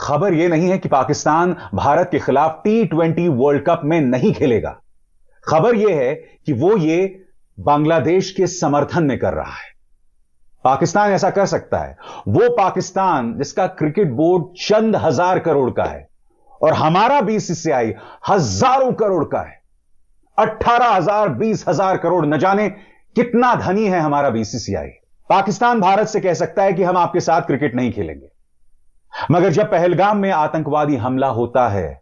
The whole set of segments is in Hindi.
खबर यह नहीं है कि पाकिस्तान भारत के खिलाफ T20 वर्ल्ड कप में नहीं खेलेगा। खबर यह है कि वो ये बांग्लादेश के समर्थन में कर रहा है। पाकिस्तान ऐसा कर सकता है। वो पाकिस्तान जिसका क्रिकेट बोर्ड चंद हजार करोड़ का है और हमारा BCCI हजारों करोड़ का है। 18,000 20,000 करोड़, न जाने कितना धनी है हमारा BCCI। पाकिस्तान भारत से कह सकता है कि हम आपके साथ क्रिकेट नहीं खेलेंगे, मगर जब पहलगाम में आतंकवादी हमला होता है,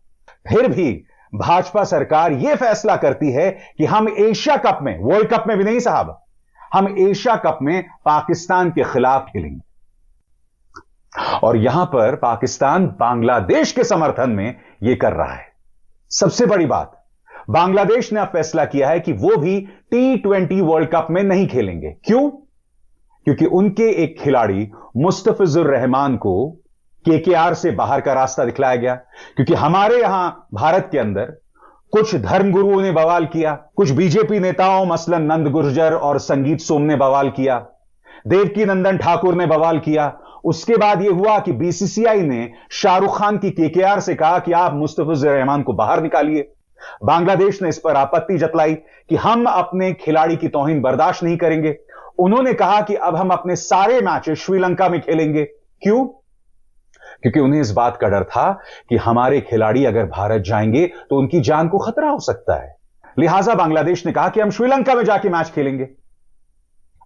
फिर भी भाजपा सरकार यह फैसला करती है कि हम एशिया कप में, वर्ल्ड कप में भी नहीं साहब, हम एशिया कप में पाकिस्तान के खिलाफ खेलेंगे। और यहां पर पाकिस्तान बांग्लादेश के समर्थन में यह कर रहा है। सबसे बड़ी बात, बांग्लादेश ने अब फैसला किया है कि वो भी T20 वर्ल्ड कप में नहीं खेलेंगे। क्यों? क्योंकि उनके एक खिलाड़ी मुस्तफिजुर रहमान को KKR से बाहर का रास्ता दिखलाया गया। क्योंकि हमारे यहां भारत के अंदर कुछ धर्मगुरुओं ने बवाल किया, कुछ बीजेपी नेताओं मसलन नंद गुर्जर और संगीत सोम ने बवाल किया, देवकी नंदन ठाकुर ने बवाल किया। उसके बाद यह हुआ कि BCCI ने शाहरुख खान की KKR से कहा कि आप मुस्तफिजुर रहमान को बाहर निकालिए। बांग्लादेश ने इस पर आपत्ति जतलाई कि हम अपने खिलाड़ी की तौहीन बर्दाश्त नहीं करेंगे। उन्होंने कहा कि अब हम अपने सारे मैचेस श्रीलंका में खेलेंगे। क्यों? क्योंकि उन्हें इस बात का डर था कि हमारे खिलाड़ी अगर भारत जाएंगे तो उनकी जान को खतरा हो सकता है। लिहाजा बांग्लादेश ने कहा कि हम श्रीलंका में जाके मैच खेलेंगे।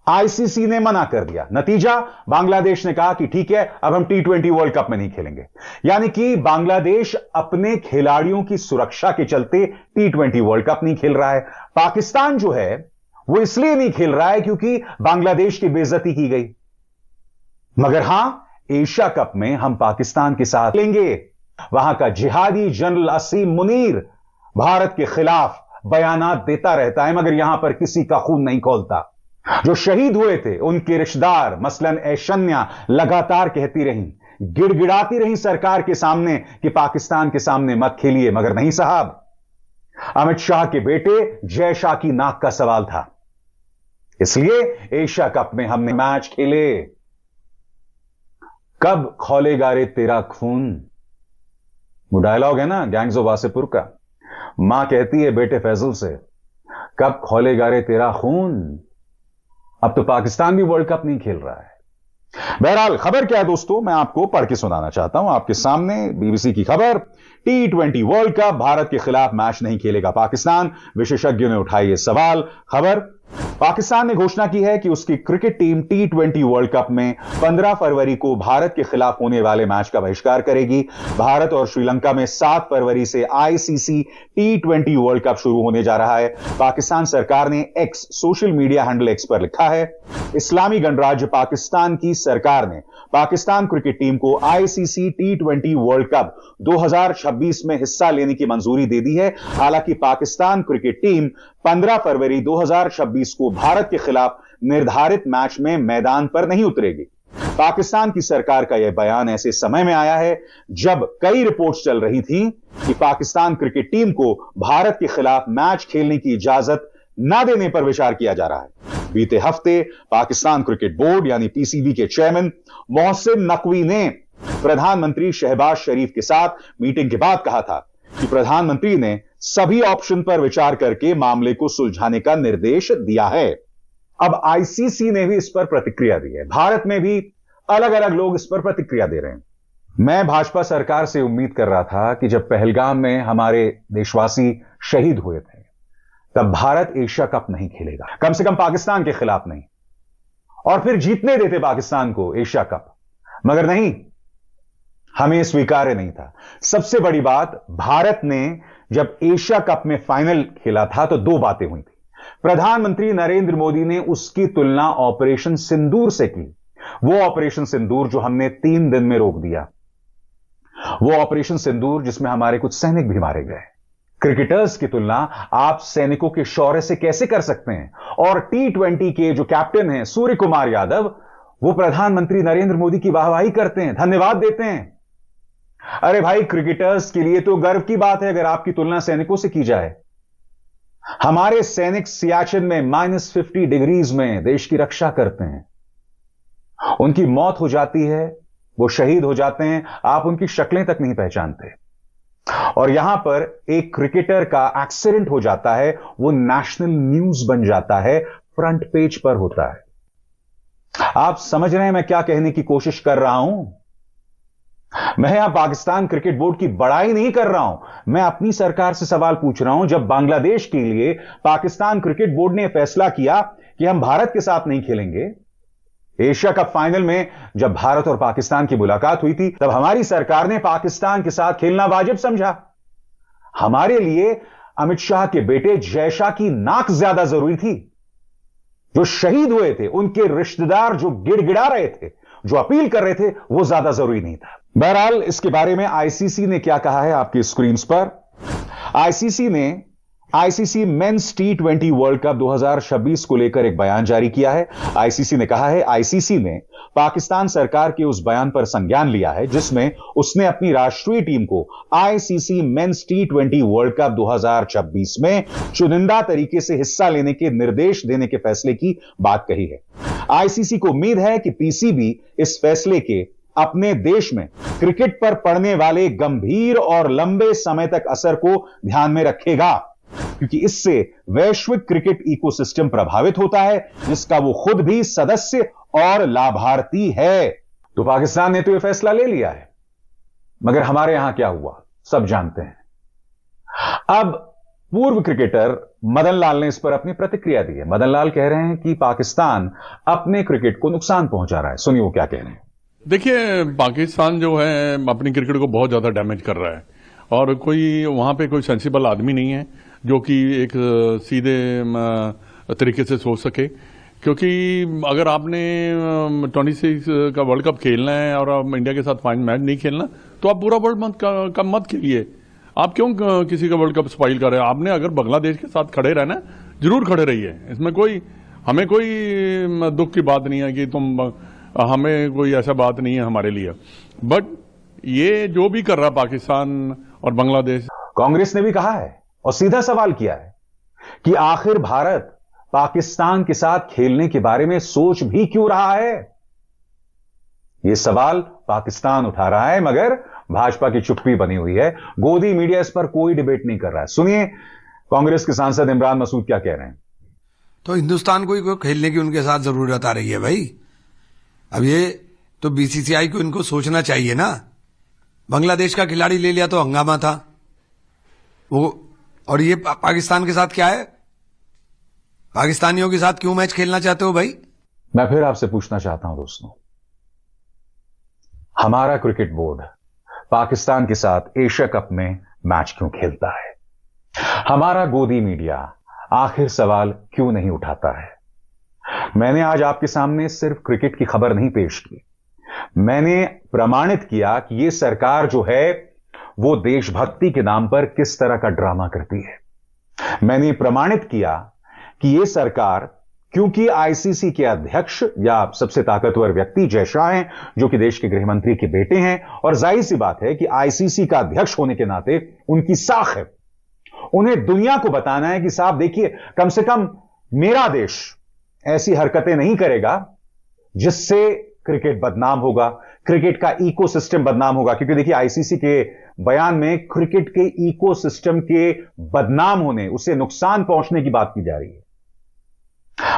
ICC ने मना कर दिया। नतीजा, बांग्लादेश ने कहा कि ठीक है, अब हम T20 वर्ल्ड कप में नहीं खेलेंगे। यानी कि बांग्लादेश अपने खिलाड़ियों की सुरक्षा के चलते T20 वर्ल्ड कप नहीं खेल रहा है। पाकिस्तान जो है वो इसलिए नहीं खेल रहा है क्योंकि बांग्लादेश की बेइज्जती की गई। मगर हां, एशिया कप में हम पाकिस्तान के साथ खेलेंगे। वहां का जिहादी जनरल असीम मुनीर भारत के खिलाफ बयानात देता रहता है, मगर यहां पर किसी का खून नहीं खौलता। जो शहीद हुए थे उनके रिश्तेदार मसलन ऐशन्या लगातार कहती रहीं, गिड़गिड़ाती रहीं सरकार के सामने कि पाकिस्तान के सामने मत खेलिए, मगर नहीं साहब। अमित शाह के बेटे जय शाह की नाक का सवाल था, इसलिए एशिया कप में हमने मैच खेले। कब खौलेगा रे तेरा खून, वो डायलॉग है ना गैंग्स ऑफ वासेपुर का। मां कहती है बेटे फैजल से, कब खौलेगा रे तेरा खून। अब तो पाकिस्तान भी वर्ल्ड कप नहीं खेल रहा है। बहरहाल खबर क्या है दोस्तों, मैं आपको पढ़ के सुनाना चाहता हूं आपके सामने। BBC की खबर, T20 वर्ल्ड कप, भारत के खिलाफ मैच नहीं खेलेगा पाकिस्तान, विशेषज्ञों ने उठाई ये सवाल। खबर, पाकिस्तान ने घोषणा की है कि उसकी cricket team T20 world cup में 15 फरवरी को भारत के खिलाफ होने वाले मैच का बहिष्कार करेगी। भारत और श्रीलंका में 7 फरवरी से ICC T20 वर्ल्ड कप शुरू होने जा रहा है। पाकिस्तान सरकार ने X social media handle X पर लिखा है, इस्लामी गणराज्य पाकिस्तान की सरकार ने पाकिस्तान क्रिकेट टीम को ICC T20 वर्ल्ड कप 2026 में हिस्सा लेने की मंजूरी दे दी है। हालांकि पाकिस्तान क्रिकेट टीम 15 फरवरी 2026 को भारत के खिलाफ निर्धारित मैच में मैदान पर नहीं उतरेगी। पाकिस्तान की सरकार का यह बयान ऐसे समय में आया है जब कई रिपोर्ट्स चल रही थी कि पाकिस्तान क्रिकेट टीम को भारत के खिलाफ मैच खेलने की इजाजत न देने पर विचार किया जा रहा है। बीते हफ्ते पाकिस्तान क्रिकेट बोर्ड यानी PCB के चेयरमैन मोहसिन नकवी ने प्रधानमंत्री शहबाज शरीफ के साथ मीटिंग के बाद कहा था कि प्रधानमंत्री ने सभी ऑप्शन पर विचार करके मामले को सुलझाने का निर्देश दिया है। अब ICC ने भी इस पर प्रतिक्रिया दी है। भारत में भी अलग अलग लोग इस पर प्रतिक्रिया दे रहे हैं। मैं भाजपा सरकार से उम्मीद कर रहा था कि जब पहलगाम में हमारे देशवासी शहीद हुए थे, तब भारत एशिया कप नहीं खेलेगा, कम से कम पाकिस्तान के खिलाफ नहीं, और फिर जीतने देते पाकिस्तान को एशिया कप। मगर नहीं, हमें स्वीकार्य नहीं था। सबसे बड़ी बात, भारत ने जब एशिया कप में फाइनल खेला था तो 2 बातें हुई थी। प्रधानमंत्री नरेंद्र मोदी ने उसकी तुलना ऑपरेशन सिंदूर से की। वो ऑपरेशन सिंदूर जो हमने 3 दिन में रोक दिया, वो ऑपरेशन सिंदूर जिसमें हमारे कुछ सैनिक भी मारे गए। क्रिकेटर्स की तुलना आप सैनिकों के शौर्य से कैसे कर सकते हैं? और T20 के जो कैप्टन हैं सूर्य कुमार यादव, वो प्रधानमंत्री नरेंद्र मोदी की वाहवाही करते हैं, धन्यवाद देते हैं। अरे भाई, क्रिकेटर्स के लिए तो गर्व की बात है अगर आपकी तुलना सैनिकों से की जाए। हमारे सैनिक सियाचिन में -50 डिग्रीज में देश की रक्षा करते हैं। उनकी मौत हो जाती है वो शहीद हो जाते हैं, आप उनकी शक्लें तक नहीं पहचानते। और यहां पर एक क्रिकेटर का एक्सीडेंट हो जाता है, वो नेशनल न्यूज बन जाता है, फ्रंट पेज पर होता है। आप समझ रहे हैं मैं क्या कहने की कोशिश कर रहा हूं? मैं यहां पाकिस्तान क्रिकेट बोर्ड की बड़ाई नहीं कर रहा हूं, मैं अपनी सरकार से सवाल पूछ रहा हूं। जब बांग्लादेश के लिए पाकिस्तान क्रिकेट बोर्ड ने फैसला किया कि हम भारत के साथ नहीं खेलेंगे, एशिया कप फाइनल में जब भारत और पाकिस्तान की मुलाकात हुई थी, तब हमारी सरकार ने पाकिस्तान के साथ खेलना वाजिब समझा। हमारे लिए अमित शाह के बेटे जय शाह की नाक ज्यादा जरूरी थी। जो शहीद हुए थे, उनके रिश्तेदार जो गिड़गिड़ा रहे थे, जो अपील कर रहे थे, वो ज्यादा जरूरी नहीं था। बहरहाल, इसके बारे में आईसीसी ने क्या कहा है आपकी स्क्रीन पर। ICC men's T20 world cup 2026 को लेकर एक बयान जारी किया है। आईसीसी ने कहा है, आईसीसी ने पाकिस्तान सरकार के उस बयान पर संज्ञान लिया है जिसमें उसने अपनी राष्ट्रीय टीम को ICC men's T20 world cup 2026 में चुनिंदा तरीके से हिस्सा लेने के निर्देश देने के फैसले की बात कही है। आईसीसी को उम्मीद है कि पीसीबी इस फैसले के अपने देश में क्रिकेट पर पड़ने वाले गंभीर और लंबे समय तक असर को ध्यान में रखेगा, क्योंकि इससे वैश्विक क्रिकेट इकोसिस्टम प्रभावित होता है, जिसका वो खुद भी सदस्य और लाभार्थी है। तो पाकिस्तान ने तो यह फैसला ले लिया है, मगर हमारे यहां क्या हुआ सब जानते हैं। अब पूर्व क्रिकेटर मदन लाल ने इस पर अपनी प्रतिक्रिया दी है। मदन लाल कह रहे हैं कि पाकिस्तान अपने क्रिकेट को नुकसान पहुंचा रहा है। सुनिए वो क्या कह रहे हैं। देखिए, पाकिस्तान जो है अपनी क्रिकेट को बहुत ज्यादा डैमेज कर रहा है, और कोई वहां पे कोई सेंसिबल आदमी नहीं है जो कि एक सीधे तरीके से सोच सके। क्योंकि अगर आपने 26 का वर्ल्ड कप खेलना है और आप इंडिया के साथ फाइनल मैच नहीं खेलना, तो आप पूरा वर्ल्ड कप मत खेलिए। आप क्यों किसी का वर्ल्ड कप स्पॉइल कर रहे हैं? आपने अगर बांग्लादेश के साथ खड़े रहना, जरूर खड़े रहिए। इसमें हमें कोई दुख की बात नहीं है कि हमें कोई ऐसा बात नहीं है हमारे लिए। बट ये जो भी कर रहा पाकिस्तान और बांग्लादेश। कांग्रेस ने भी कहा है और सीधा सवाल किया है कि आखिर भारत पाकिस्तान के साथ खेलने के बारे में सोच भी क्यों रहा है। यह सवाल पाकिस्तान उठा रहा है, मगर भाजपा की चुप्पी बनी हुई है। गोदी मीडिया इस पर कोई डिबेट नहीं कर रहा है। सुनिए कांग्रेस के सांसद इमरान मसूद क्या कह रहे हैं। तो हिंदुस्तान को खेलने की उनके साथ जरूरत आ रही है भाई। अब ये तो बीसीसीआई को इनको सोचना चाहिए ना। बांग्लादेश का खिलाड़ी ले लिया तो हंगामा था वो, और ये पाकिस्तान के साथ क्या है? पाकिस्तानियों के साथ क्यों मैच खेलना चाहते हो भाई? मैं फिर आपसे पूछना चाहता हूं दोस्तों, हमारा क्रिकेट बोर्ड पाकिस्तान के साथ एशिया कप में मैच क्यों खेलता है? हमारा गोदी मीडिया आखिर सवाल क्यों नहीं उठाता है? मैंने आज आपके सामने सिर्फ क्रिकेट की खबर नहीं पेश की, मैंने प्रमाणित किया कि यह सरकार जो है वो देशभक्ति के नाम पर किस तरह का ड्रामा करती है। मैंने प्रमाणित किया कि यह सरकार, क्योंकि आईसीसी के अध्यक्ष या सबसे ताकतवर व्यक्ति जय शाह हैं, जो कि देश के गृह मंत्री के बेटे हैं, और जाहिर सी बात है कि आईसीसी का अध्यक्ष होने के नाते उनकी साख है, उन्हें दुनिया को बताना है कि साहब देखिए, कम से कम मेरा देश ऐसी हरकतें नहीं करेगा जिससे क्रिकेट बदनाम होगा, क्रिकेट का इकोसिस्टम बदनाम होगा। क्योंकि देखिए आईसीसी के बयान में क्रिकेट के इकोसिस्टम के बदनाम होने, उसे नुकसान पहुंचने की बात की जा रही है।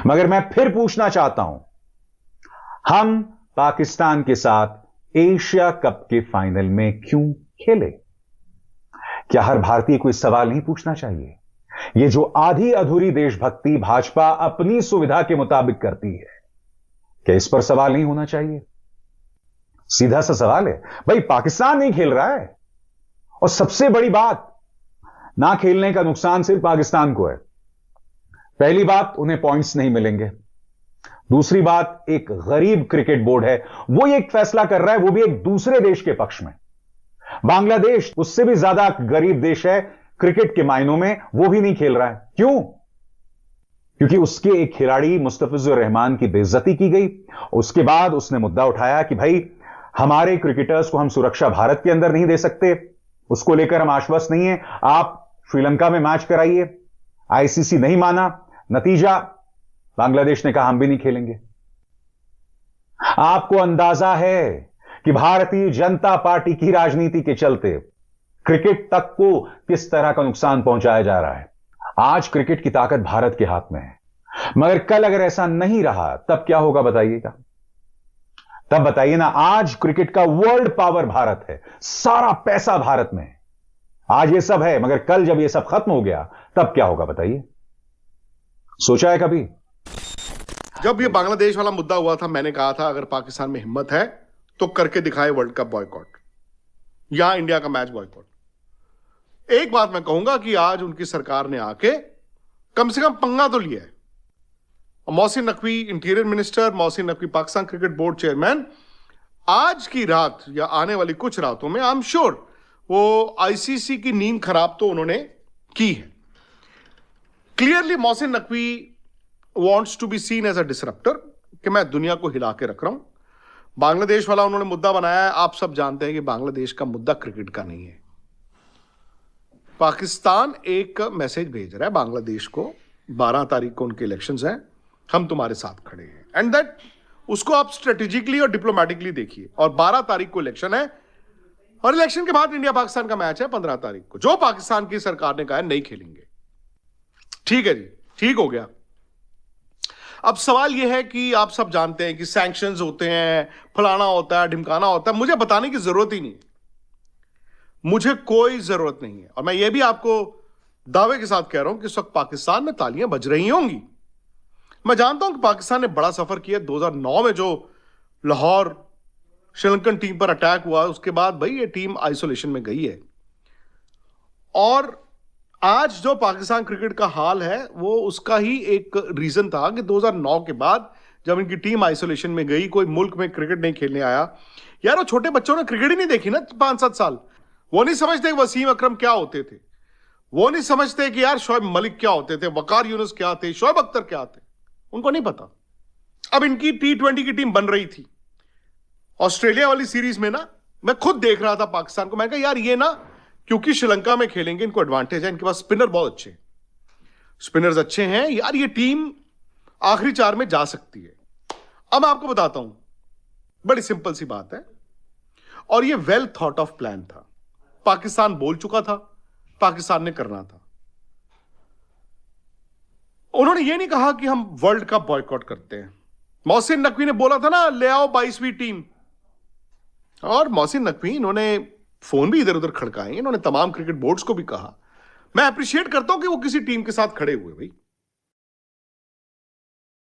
मगर मैं फिर पूछना चाहता हूं, हम पाकिस्तान के साथ एशिया कप के फाइनल में क्यों खेले? क्या हर भारतीय को इस सवाल नहीं पूछना चाहिए? ये जो आधी अधूरी देशभक्ति भाजपा अपनी सुविधा के मुताबिक करती है, क्या इस पर सवाल नहीं होना चाहिए? सीधा सा सवाल है भाई, पाकिस्तान नहीं खेल रहा है, और सबसे बड़ी बात, ना खेलने का नुकसान सिर्फ पाकिस्तान को है। पहली बात, उन्हें पॉइंट्स नहीं मिलेंगे। दूसरी बात, एक गरीब क्रिकेट बोर्ड है, वो एक फैसला कर रहा है, वो भी एक दूसरे देश के पक्ष में। बांग्लादेश उससे भी ज्यादा गरीब देश है क्रिकेट के मायनों में, वो भी नहीं खेल रहा है। क्यों? क्योंकि उसके एक खिलाड़ी मुस्तफिजुर रहमान की बेइज्जती की गई। उसके बाद उसने मुद्दा उठाया कि भाई हमारे क्रिकेटर्स को हम सुरक्षा भारत के अंदर नहीं दे सकते, उसको लेकर हम आश्वस्त नहीं है, आप श्रीलंका में मैच कराइए। आईसीसी नहीं माना, नतीजा बांग्लादेश ने कहा हम भी नहीं खेलेंगे। आपको अंदाजा है कि भारतीय जनता पार्टी की राजनीति के चलते क्रिकेट तक को किस तरह का नुकसान पहुंचाया जा रहा है। आज क्रिकेट की ताकत भारत के हाथ में है, मगर कल अगर ऐसा नहीं रहा तब क्या होगा बताइएगा? तब बताइए ना। आज क्रिकेट का वर्ल्ड पावर भारत है, सारा पैसा भारत में है। आज ये सब है, मगर कल जब ये सब खत्म हो गया तब क्या होगा बताइए? सोचा है कभी? जब ये बांग्लादेश वाला मुद्दा हुआ था, मैंने कहा था अगर पाकिस्तान में हिम्मत है तो करके दिखाए वर्ल्ड कप बॉयकॉट या इंडिया का मैच बॉयकॉट। एक बात मैं कहूंगा कि आज उनकी सरकार ने आके कम से कम पंगा तो लिया है। Mohsin Naqvi interior minister, Mohsin Naqvi Pakistan cricket board chairman, आज की रात या आने वाली कुछ रातों में आई एम श्योर वो आईसीसी की नींद खराब तो उन्होंने की है। Clearly Mohsin Naqvi wants to be seen as a disruptor, कि मैं दुनिया को हिला के रख रहा हूं। बांग्लादेश वाला उन्होंने मुद्दा बनाया है। आप सब जानते हैं कि बांग्लादेश का मुद्दा क्रिकेट का नहीं है। पाकिस्तान एक मैसेज भेज रहा है बांग्लादेश को, 12 तारीख को उनके इलेक्शंस हैं, हम तुम्हारे साथ खड़े हैं, एंड दैट उसको आप स्ट्रेटेजिकली और डिप्लोमेटिकली देखिए। और 12 तारीख को इलेक्शन है, और इलेक्शन के बाद इंडिया पाकिस्तान का मैच है 15 तारीख को, जो पाकिस्तान की सरकार ने कहा है नहीं खेलेंगे। ठीक है जी, ठीक हो गया। अब सवाल यह है कि आप सब जानते हैं कि सैंक्शंस होते हैं, फलाना होता है, ढिमकाना होता है, मुझे बताने की जरूरत ही नहीं है, मुझे कोई जरूरत नहीं है। और मैं ये भी आपको दावे के साथ कह रहा हूं कि इस वक्त पाकिस्तान में तालियां बज रही होंगी। मैं जानता हूं कि पाकिस्तान ने बड़ा सफर किया। 2009 में जो लाहौर श्रीलंकन टीम पर अटैक हुआ, उसके बाद भाई ये टीम आइसोलेशन में गई है। और आज जो पाकिस्तान क्रिकेट का हाल है वो उसका ही एक रीजन था कि 2009 के बाद जब इनकी टीम आइसोलेशन में गई, कोई मुल्क में क्रिकेट नहीं खेलने आया। यार वो छोटे बच्चों ने क्रिकेट ही नहीं देखी ना 5-7 साल। वो नहीं समझते वसीम अकरम क्या होते थे, वो नहीं समझते कि यार शोएब मलिक क्या होते थे, वकार यूनुस क्या थे, शोएब अख्तर क्या थे, उनको नहीं पता। अब इनकी T20 की टीम बन रही थी। ऑस्ट्रेलिया वाली सीरीज में ना मैं खुद देख रहा था पाकिस्तान को, मैं कहा यार ये ना क्योंकि श्रीलंका में खेलेंगे, इनको एडवांटेज है, इनके पास स्पिनर बहुत अच्छे हैं, स्पिनर्स अच्छे हैं, यार ये टीम आखिरी 4 में जा सकती है। अब मैं आपको बताता हूं, बड़ी सिंपल सी बात है, और ये वेल थॉट ऑफ प्लान था। पाकिस्तान बोल चुका था, पाकिस्तान ने करना था। उन्होंने ये नहीं कहा कि हम वर्ल्ड कप बॉयकॉट करते हैं। मोहसिन नकवी ने बोला था ना ले आओ 22वीं टीम, और मोहसिन नकवी इन्होंने फोन भी इधर उधर खड़काए, इन्होंने तमाम क्रिकेट बोर्ड्स को भी कहा। मैं अप्रिशिएट करता हूं कि वो किसी टीम के साथ खड़े हुए भाई।